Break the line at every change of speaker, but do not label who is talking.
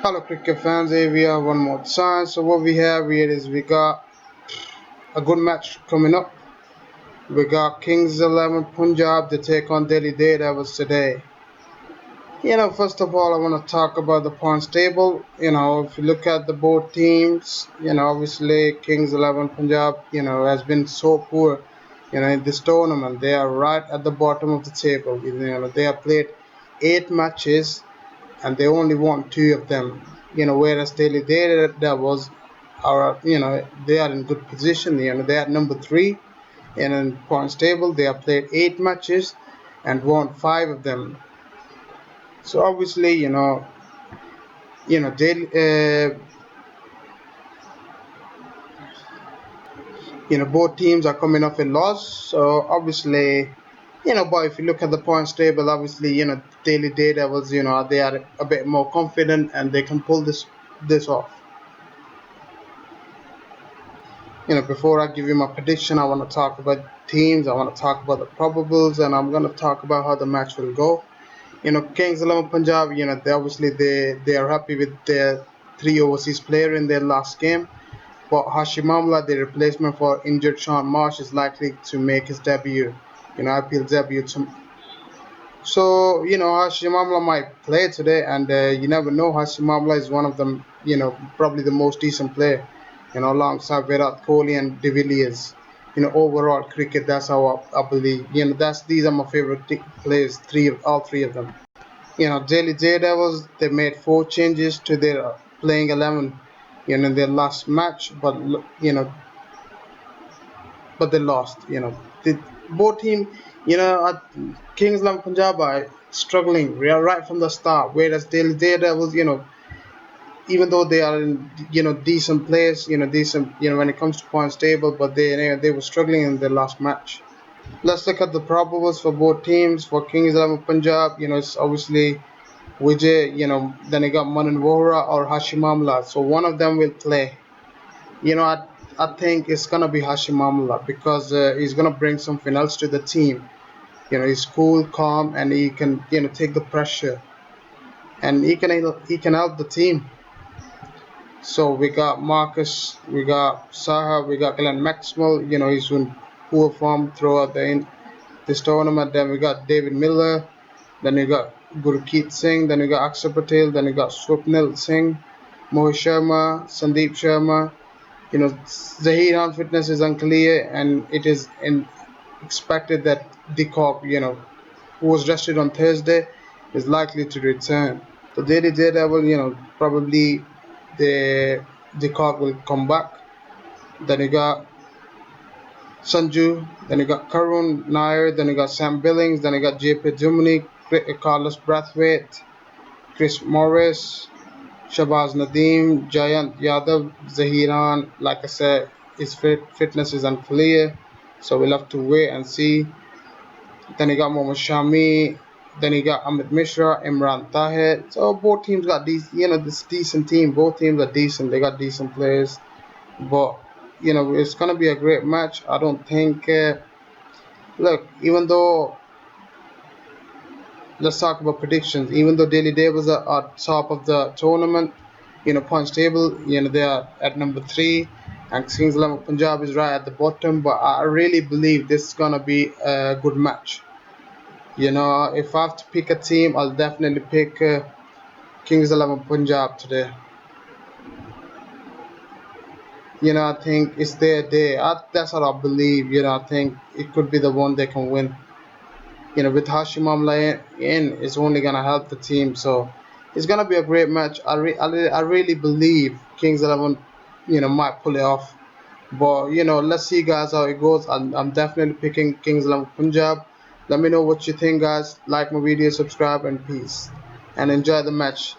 Hello cricket fans, here we are one more time. So what we have here is we got a good match coming up. We got Kings 11 Punjab to take on Delhi Daredevils today. First of all, I want to talk about the points table. If you look at the both teams, obviously Kings 11 Punjab, has been so poor, in this tournament. They are right at the bottom of the table. They have played 8 matches and they only won 2 of them. Whereas Delhi Daredevils are, they are in good position. They are number 3 in points table. They have played 8 matches and won 5 of them. So obviously, Delhi, both teams are coming off a loss. So obviously, but if you look at the points table, obviously, Daily Daredevils, they are a bit more confident and they can pull this off. Before I give you my prediction, I want to talk about teams. I want to talk about the probables, and I'm going to talk about how the match will go. Kings 11 Punjab, they are happy with their 3 overseas player in their last game. But Hashim Amla, the replacement for injured Sean Marsh, is likely to make his debut, IPL debut. So, Hashim Amla might play today, and you never know. Hashim Amla is one of them, probably the most decent player, alongside Virat Kohli and De Villiers. Overall cricket, that's how I believe. These are my favorite players, all three of them. Delhi Daredevils, they made 4 changes to their playing 11, in their last match, but they lost. Both team, Kings 11 Punjab are struggling right from the start, whereas Delhi Daredevils, even though they are in, decent players, decent, when it comes to points table, but they were struggling in their last match. Let's look at the probables for both teams. For Kings 11 Punjab, it's obviously Vijay, then you got Manan Vohra or Hashim Amla. So one of them will play. I think it's gonna be Hashim Amla because he's gonna bring something else to the team. He's cool, calm, and he can take the pressure, and he can help the team. So we got Marcus, we got Saha, we got Glenn Maxwell. He's in poor form throughout this tournament. Then we got David Miller. Then you got Gurkeet Singh. Then you got Akshar Patel. Then you got Swapnil Singh, Mohit Sharma, Sandeep Sharma. Zaheer Khan's fitness is unclear, and it is expected that Decock, who was rested on Thursday, is likely to return. So Daredevil, probably the cock will come back. Then you got Sanju, then you got Karun Nair, then you got Sam Billings, then you got JP Dumini, Carlos Brathwaite, Chris Morris, Shabaz Nadeem, Jayant Yadav, Zahiran. Like I said, his fitness is unclear, so we'll have to wait and see. Then you got Mohammad Shami, then you got Amit Mishra, Imran Tahir. So both teams got these, this decent team. Both teams are decent. They got decent players, but it's gonna be a great match. I don't think. Look, even though let's talk about predictions. Even though Delhi Devils are top of the tournament, points table, they are at number 3, and Kings 11 Punjab is right at the bottom. But I really believe this is gonna be a good match. If I have to pick a team, I'll definitely pick Kings 11 Punjab today. I think it's their day. That's what I believe. I think it could be the one they can win. With Hashim Amla in, it's only gonna help the team. So it's gonna be a great match. I really believe Kings 11, might pull it off. But let's see, guys, how it goes. I'm definitely picking Kings 11 Punjab. Let me know what you think, guys. Like my video, subscribe, and peace. And enjoy the match.